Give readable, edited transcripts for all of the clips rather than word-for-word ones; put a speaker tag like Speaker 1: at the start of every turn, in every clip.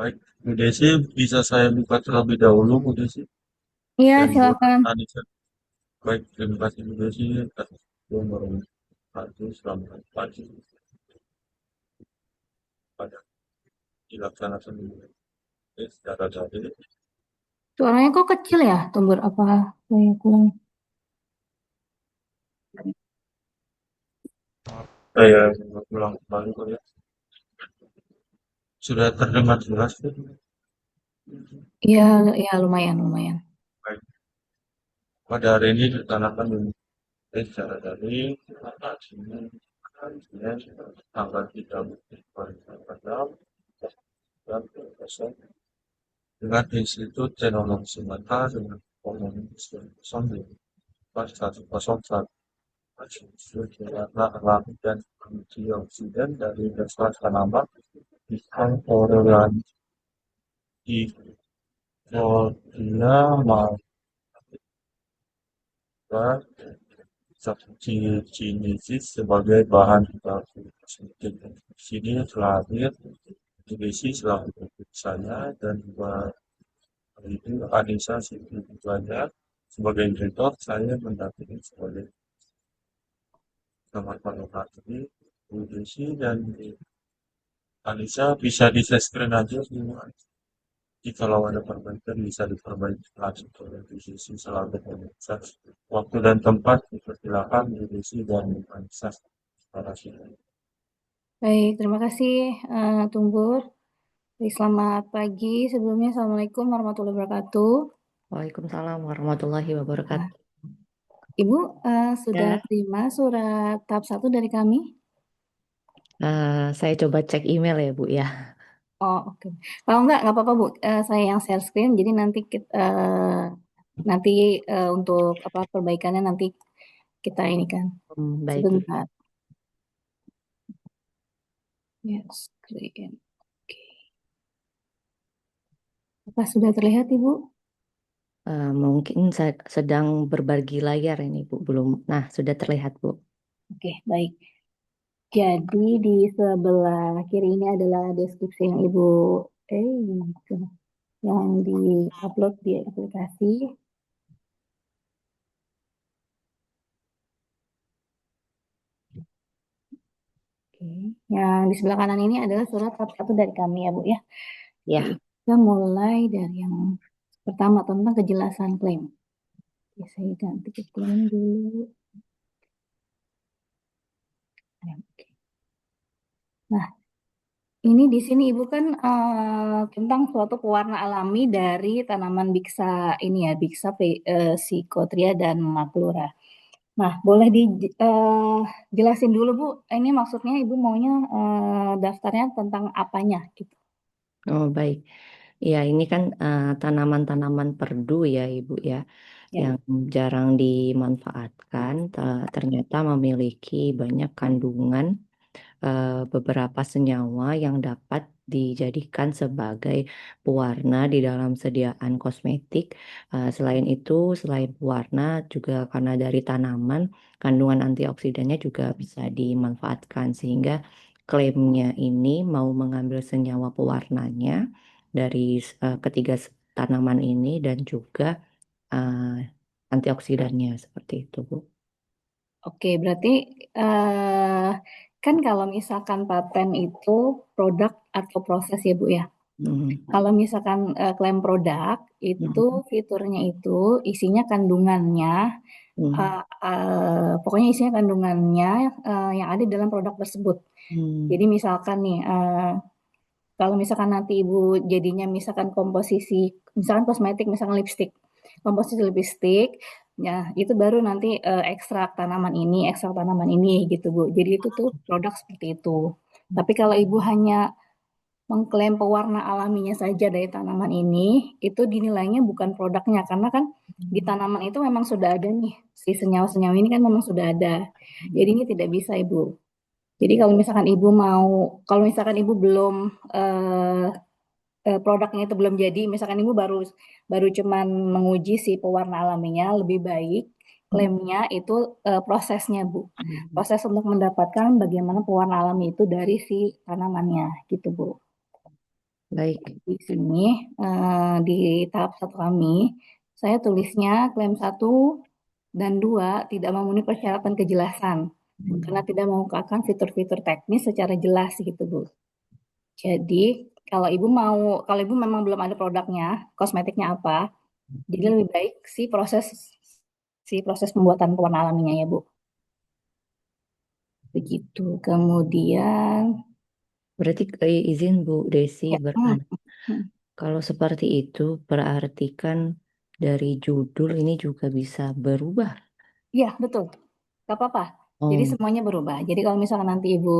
Speaker 1: Baik, Bu Desi, bisa saya buka terlebih dahulu, Bu Desi,
Speaker 2: Iya,
Speaker 1: dan Bu
Speaker 2: silakan.
Speaker 1: Anissa. Baik, terima kasih Bu Desi atas informasi selamat pagi pada dilaksanakan secara daring.
Speaker 2: Suaranya kok kecil ya, Tumbur? Apa saya kurang?
Speaker 1: Saya ulang kembali kok ya. Sudah terdengar jelas, Bu?
Speaker 2: Iya, ya lumayan, lumayan.
Speaker 1: Baik, pada hari ini dilaksanakan secara daring, Senin, tanggal 3 Maret dan dengan Institut Teknologi Sumatera dengan komunitas 101 alami dan antioksidan dari dasar tanaman ikan toleransi Fortuna Malva Subgenesis sebagai bahan baku. Di sini terakhir Indonesia selaku saya dan buat itu Anissa Siti Banyak sebagai editor saya mendampingi sebagai selamat malam hari Bu Desi dan Anissa bisa di share screen aja semua. Jikalau ada perbaikan bisa diperbaiki langsung oleh Bu Desi selalu pemirsa. Waktu dan tempat dipersilakan Bu Desi dan Anissa. Terima kasih.
Speaker 2: Baik, terima kasih, Tumbur. Baik, selamat pagi. Sebelumnya, Assalamualaikum warahmatullahi wabarakatuh.
Speaker 3: Waalaikumsalam warahmatullahi
Speaker 2: Nah,
Speaker 3: wabarakatuh.
Speaker 2: Ibu sudah
Speaker 3: Ya,
Speaker 2: terima surat tahap 1 dari kami?
Speaker 3: saya coba cek email ya Bu ya.
Speaker 2: Oh, oke. Kalau nggak apa-apa, Bu. Saya yang share screen, jadi nanti untuk apa perbaikannya nanti kita ini kan.
Speaker 3: Baik Ibu.
Speaker 2: Sebentar. Ya, screen. Oke. Apa sudah terlihat, Ibu?
Speaker 3: Mungkin saya sedang berbagi layar ini Bu, belum. Nah, sudah terlihat Bu.
Speaker 2: Oke, baik. Jadi di sebelah kiri ini adalah deskripsi yang Ibu gitu, yang di-upload di aplikasi. Oke. Yang di sebelah kanan ini adalah surat tahap 1 dari kami ya, Bu ya. Oke,
Speaker 3: Ya,
Speaker 2: kita mulai dari yang pertama tentang kejelasan klaim. Oke, saya ganti ke klaim dulu. Oke. Nah, ini di sini Ibu kan tentang suatu pewarna alami dari tanaman biksa ini ya, biksa Psychotria dan Maclura. Nah, boleh dijelasin dulu Bu, ini maksudnya Ibu maunya daftarnya tentang apanya gitu.
Speaker 3: oh baik. Ya, ini kan tanaman-tanaman perdu ya Ibu ya,
Speaker 2: Ya.
Speaker 3: yang jarang dimanfaatkan, ternyata memiliki banyak kandungan beberapa senyawa yang dapat dijadikan sebagai pewarna di dalam sediaan kosmetik. Selain itu, selain pewarna, juga karena dari tanaman, kandungan antioksidannya juga bisa dimanfaatkan sehingga klaimnya ini mau mengambil senyawa pewarnanya dari ketiga tanaman ini dan juga eh, antioksidannya seperti itu, Bu.
Speaker 2: Oke, berarti eh kan kalau misalkan paten itu produk atau proses ya Bu ya.
Speaker 3: Mhm.
Speaker 2: Kalau misalkan klaim produk itu
Speaker 3: Mhm.
Speaker 2: fiturnya itu isinya kandungannya,
Speaker 3: Mhm.
Speaker 2: pokoknya isinya kandungannya yang ada dalam produk tersebut.
Speaker 3: Hmm.
Speaker 2: Jadi misalkan nih, kalau misalkan nanti Ibu jadinya misalkan komposisi, misalkan kosmetik, misalkan lipstik, komposisi lipstik, ya itu baru nanti ekstrak tanaman ini gitu Bu. Jadi itu tuh produk seperti itu. Tapi kalau Ibu hanya mengklaim pewarna alaminya saja dari tanaman ini, itu dinilainya bukan produknya karena kan di tanaman itu memang sudah ada nih si senyawa-senyawa ini kan memang sudah ada. Jadi ini tidak bisa Ibu. Jadi kalau misalkan Ibu belum eh, produknya itu belum jadi, misalkan Ibu baru baru cuman menguji si pewarna alaminya, lebih baik klaimnya itu prosesnya Bu. Proses untuk mendapatkan bagaimana pewarna alami itu dari si tanamannya gitu Bu.
Speaker 3: Baik.
Speaker 2: Di sini di tahap 1 kami, saya tulisnya klaim 1 dan 2 tidak memenuhi persyaratan kejelasan karena tidak mengungkapkan fitur-fitur teknis secara jelas gitu, Bu. Jadi kalau Ibu memang belum ada produknya, kosmetiknya apa, jadi lebih baik si proses pembuatan pewarna alaminya ya, Bu. Begitu. Kemudian
Speaker 3: Berarti izin Bu Desi
Speaker 2: ya,
Speaker 3: bertanya. Kalau seperti itu, berarti kan dari judul ini juga bisa berubah.
Speaker 2: iya betul. Nggak apa-apa. Jadi
Speaker 3: Oh,
Speaker 2: semuanya berubah. Jadi kalau misalkan nanti Ibu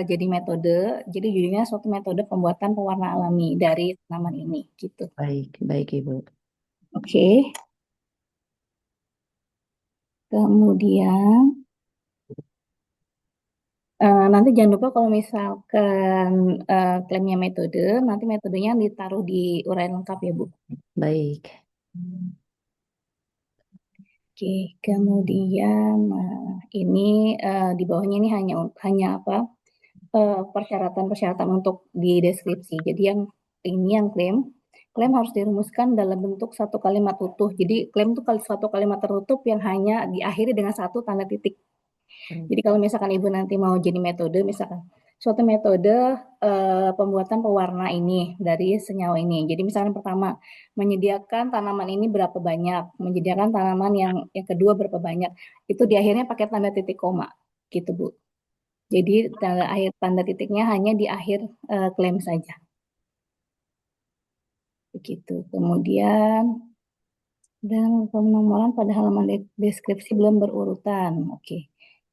Speaker 2: jadi metode, jadi judulnya suatu metode pembuatan pewarna alami dari tanaman ini, gitu.
Speaker 3: baik, baik Ibu.
Speaker 2: Oke. Kemudian nanti jangan lupa kalau misalkan klaimnya metode, nanti metodenya ditaruh di uraian lengkap ya, Bu.
Speaker 3: Baik,
Speaker 2: Oke, kemudian ini di bawahnya ini hanya apa? Persyaratan-persyaratan untuk di deskripsi. Jadi yang klaim harus dirumuskan dalam bentuk satu kalimat utuh. Jadi klaim itu suatu kalimat tertutup yang hanya diakhiri dengan satu tanda titik.
Speaker 3: baik,
Speaker 2: Jadi kalau misalkan Ibu nanti mau jadi metode, misalkan suatu metode pembuatan pewarna ini dari senyawa ini. Jadi misalkan pertama, menyediakan tanaman ini berapa banyak, menyediakan tanaman yang kedua berapa banyak. Itu di akhirnya pakai tanda titik koma, gitu Bu. Jadi tanda titiknya hanya di akhir klaim saja. Begitu. Kemudian dan penomoran pada halaman deskripsi belum berurutan. Oke.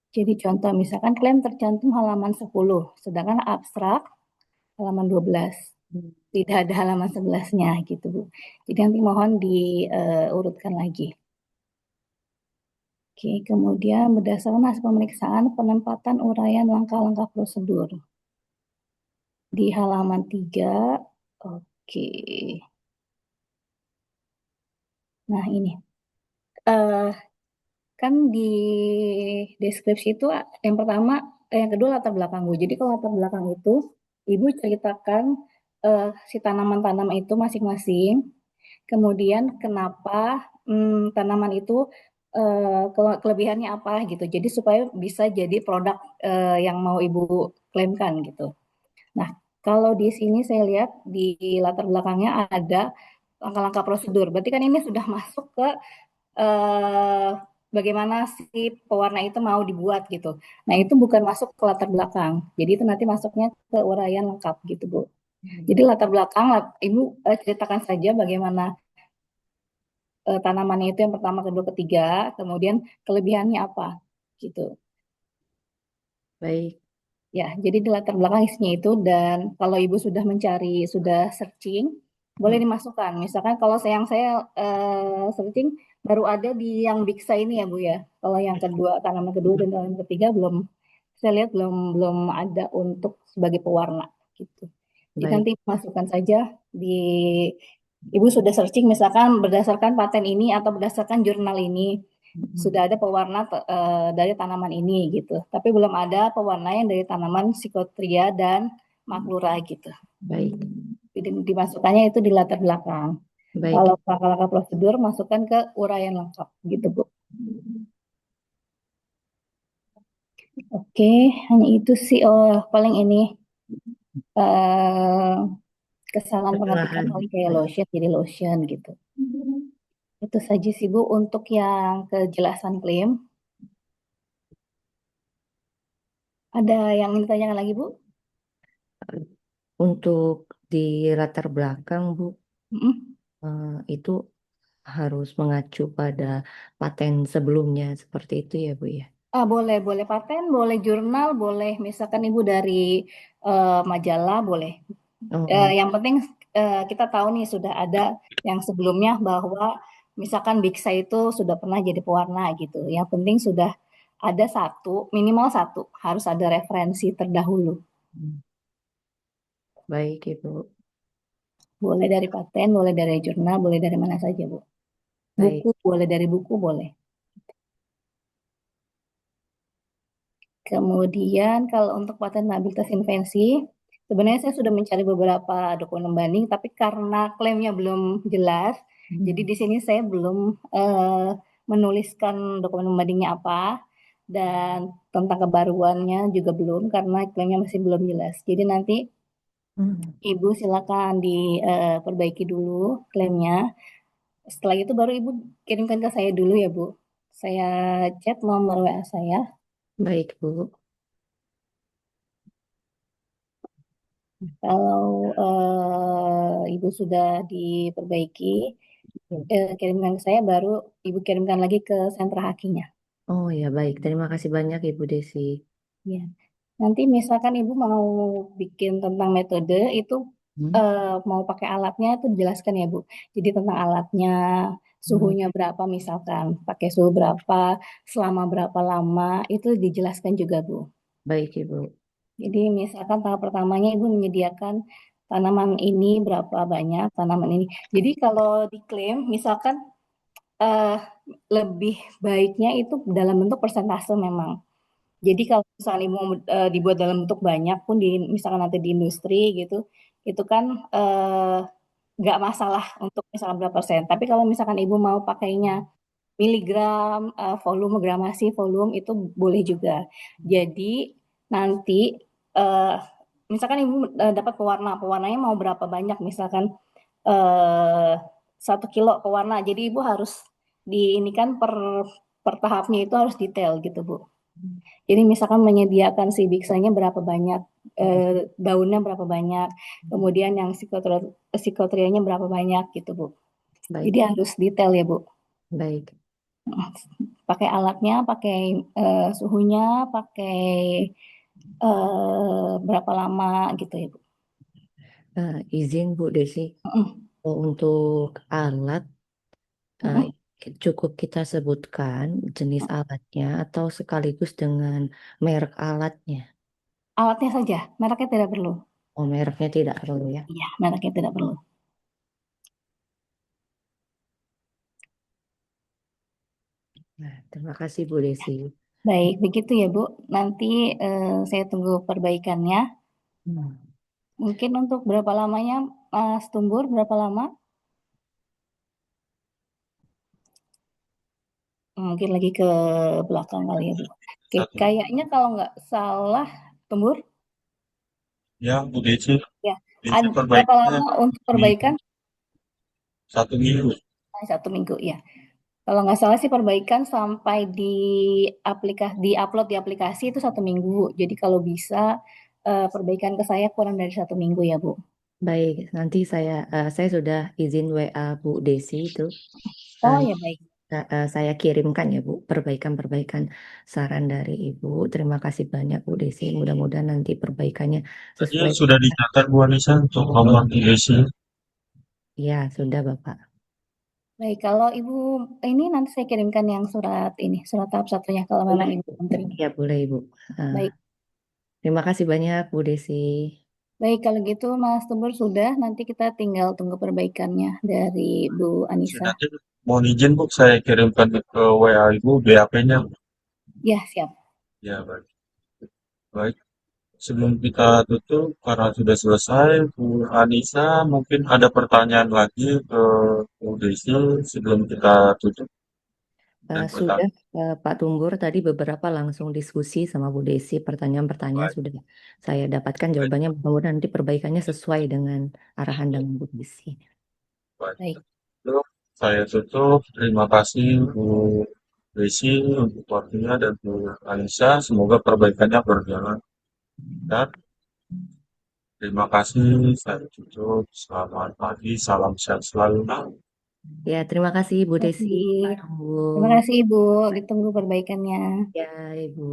Speaker 2: Jadi contoh misalkan klaim tercantum halaman 10, sedangkan abstrak halaman 12. Tidak ada halaman 11-nya gitu, Bu. Jadi nanti mohon diurutkan lagi. Oke, kemudian berdasarkan hasil pemeriksaan penempatan uraian langkah-langkah prosedur di halaman 3. Oke. Nah, ini. Eh, kan di deskripsi itu yang pertama, yang kedua latar belakang Bu. Jadi kalau latar belakang itu, Ibu ceritakan si tanaman-tanaman itu masing-masing. Kemudian kenapa tanaman itu kelebihannya apa gitu. Jadi supaya bisa jadi produk yang mau Ibu klaimkan gitu. Nah, kalau di sini saya lihat di latar belakangnya ada langkah-langkah prosedur. Berarti kan ini sudah masuk ke eh, bagaimana si pewarna itu mau dibuat gitu. Nah, itu bukan masuk ke latar belakang. Jadi itu nanti masuknya ke uraian lengkap gitu, Bu. Jadi latar belakang Ibu ceritakan saja bagaimana tanamannya itu yang pertama, kedua, ketiga, kemudian kelebihannya apa gitu.
Speaker 3: baik.
Speaker 2: Ya, jadi di latar belakang isinya itu dan kalau Ibu sudah mencari, sudah searching, boleh dimasukkan. Misalkan kalau saya searching baru ada di yang Biksa ini ya Bu ya. Kalau yang kedua, tanaman kedua dan tanaman ketiga belum, saya lihat belum belum ada untuk sebagai pewarna gitu. Jadi
Speaker 3: Baik.
Speaker 2: nanti masukkan saja di Ibu sudah searching misalkan berdasarkan paten ini atau berdasarkan jurnal ini sudah ada pewarna dari tanaman ini gitu. Tapi belum ada pewarna yang dari tanaman psikotria dan maklura gitu.
Speaker 3: Baik,
Speaker 2: Jadi dimasukkannya itu di latar belakang.
Speaker 3: baik.
Speaker 2: Kalau langkah-langkah prosedur masukkan ke uraian lengkap gitu Bu. Oke, hanya itu sih. Oh, paling ini eh, kesalahan pengetikan
Speaker 3: Kesalahan.
Speaker 2: paling kayak
Speaker 3: Baik.
Speaker 2: lotion jadi lotion gitu. Itu saja sih Bu untuk yang kejelasan klaim. Ada yang ingin ditanyakan lagi Bu?
Speaker 3: Untuk di latar belakang, Bu,
Speaker 2: Mm-mm.
Speaker 3: itu harus mengacu pada paten sebelumnya seperti itu ya, Bu ya.
Speaker 2: Boleh, boleh paten, boleh jurnal, boleh misalkan Ibu dari majalah, boleh.
Speaker 3: Oh,
Speaker 2: Yang penting kita tahu nih sudah ada yang sebelumnya bahwa misalkan Biksa itu sudah pernah jadi pewarna gitu. Yang penting sudah ada satu, minimal satu, harus ada referensi terdahulu.
Speaker 3: baik Ibu.
Speaker 2: Boleh dari paten, boleh dari jurnal, boleh dari mana saja, Bu.
Speaker 3: Baik.
Speaker 2: Buku, boleh dari buku, boleh. Kemudian kalau untuk patentabilitas invensi, Sebenarnya saya sudah mencari beberapa dokumen pembanding, tapi karena klaimnya belum jelas, jadi di sini saya belum menuliskan dokumen pembandingnya apa dan tentang kebaruannya juga belum karena klaimnya masih belum jelas. Jadi nanti
Speaker 3: Hmm.
Speaker 2: Ibu silakan diperbaiki dulu klaimnya. Setelah itu baru Ibu kirimkan ke saya dulu ya Bu. Saya chat nomor WA saya.
Speaker 3: Baik, Bu.
Speaker 2: Kalau Ibu sudah diperbaiki, kirimkan ke saya, baru Ibu kirimkan lagi ke sentra hakinya.
Speaker 3: Oh ya, baik. Terima kasih banyak Ibu Desi.
Speaker 2: Ya. Nanti misalkan Ibu mau bikin tentang metode, itu
Speaker 3: Hmm.
Speaker 2: mau pakai alatnya itu dijelaskan ya Bu. Jadi tentang alatnya,
Speaker 3: Hmm.
Speaker 2: suhunya berapa misalkan, pakai suhu berapa, selama berapa lama, itu dijelaskan juga Bu.
Speaker 3: Baik, Ibu.
Speaker 2: Jadi misalkan tahap pertamanya Ibu menyediakan tanaman ini berapa banyak, tanaman ini. Jadi kalau diklaim, misalkan eh, lebih baiknya itu dalam bentuk persentase memang. Jadi kalau misalnya Ibu dibuat dalam bentuk banyak pun misalkan nanti di industri gitu, itu kan nggak masalah untuk misalkan berapa persen. Tapi kalau misalkan Ibu mau pakainya miligram, volume, gramasi, volume itu boleh juga. Jadi nanti eh, misalkan Ibu dapat pewarnanya mau berapa banyak, misalkan eh, 1 kilo pewarna. Jadi Ibu harus ini kan per tahapnya itu harus detail gitu Bu. Jadi misalkan menyediakan si biksanya berapa banyak, daunnya berapa banyak, kemudian yang psikotrianya berapa banyak gitu Bu. Jadi
Speaker 3: Baik,
Speaker 2: harus detail ya Bu.
Speaker 3: baik.
Speaker 2: Pakai alatnya, pakai suhunya, pakai berapa lama gitu ya Bu.
Speaker 3: Izin Bu Desi, untuk alat eh, cukup kita sebutkan jenis alatnya atau sekaligus dengan merek alatnya.
Speaker 2: Alatnya saja, mereknya tidak perlu.
Speaker 3: Oh, mereknya tidak perlu ya.
Speaker 2: Iya, mereknya tidak perlu.
Speaker 3: Nah, terima kasih Bu Desi.
Speaker 2: Baik, begitu ya Bu. Nanti saya tunggu perbaikannya.
Speaker 3: Hmm.
Speaker 2: Mungkin untuk berapa lamanya Mas Tumbur, berapa lama? Mungkin lagi ke belakang kali ya Bu. Oke,
Speaker 1: Satu,
Speaker 2: kayaknya kalau nggak salah, Tumbur,
Speaker 1: ya Bu Desi,
Speaker 2: ya.
Speaker 1: Desi
Speaker 2: Berapa
Speaker 1: perbaikannya
Speaker 2: lama untuk
Speaker 1: minggu,
Speaker 2: perbaikan?
Speaker 1: 1 minggu.
Speaker 2: 1 minggu ya. Kalau nggak salah sih perbaikan sampai di upload di aplikasi itu 1 minggu. Jadi kalau bisa perbaikan ke saya kurang dari 1 minggu ya Bu.
Speaker 3: Baik, nanti saya sudah izin WA Bu Desi itu.
Speaker 2: Oh
Speaker 3: Eh,
Speaker 2: ya baik.
Speaker 3: saya kirimkan ya Bu perbaikan-perbaikan saran dari Ibu. Terima kasih banyak Bu Desi. Mudah-mudahan nanti perbaikannya
Speaker 1: Tadi
Speaker 3: sesuai.
Speaker 1: sudah dicatat Bu Anissa untuk nomor Bu Desi.
Speaker 3: Ya, sudah Bapak.
Speaker 2: Baik, kalau Ibu ini nanti saya kirimkan yang surat tahap satunya kalau memang
Speaker 3: Boleh.
Speaker 2: Ibu menerima.
Speaker 3: Ya, boleh Ibu. Eh,
Speaker 2: Baik,
Speaker 3: terima kasih banyak Bu Desi.
Speaker 2: baik kalau gitu Mas Tumbur sudah, nanti kita tinggal tunggu perbaikannya dari Bu
Speaker 1: Saya
Speaker 2: Anissa.
Speaker 1: nanti mohon izin Bu, saya kirimkan ke WA Ibu BAP-nya.
Speaker 2: Ya, siap.
Speaker 1: Ya baik. Baik. Sebelum kita tutup, karena sudah selesai, Bu Anissa mungkin ada pertanyaan lagi ke Bu Desi sebelum kita tutup dan
Speaker 3: Sudah
Speaker 1: pertanyaan.
Speaker 3: Pak Tumbur tadi beberapa langsung diskusi sama Bu Desi. Pertanyaan-pertanyaan
Speaker 1: Baik,
Speaker 3: sudah saya dapatkan
Speaker 1: baik,
Speaker 3: jawabannya. Mudah-mudahan nanti perbaikannya sesuai dengan arahan dengan Bu Desi.
Speaker 1: baik.
Speaker 2: Baik.
Speaker 1: Tutup. Saya tutup. Terima kasih Bu Desi untuk waktunya dan Bu Anissa. Semoga perbaikannya berjalan. Dan terima kasih. Saya tutup. Selamat pagi. Salam sehat selalu.
Speaker 3: Ya, terima kasih Bu
Speaker 2: Terima
Speaker 3: Desi,
Speaker 2: kasih.
Speaker 3: Pak
Speaker 2: Terima
Speaker 3: Tumbur.
Speaker 2: kasih Ibu, ditunggu perbaikannya.
Speaker 3: Ya, Ibu.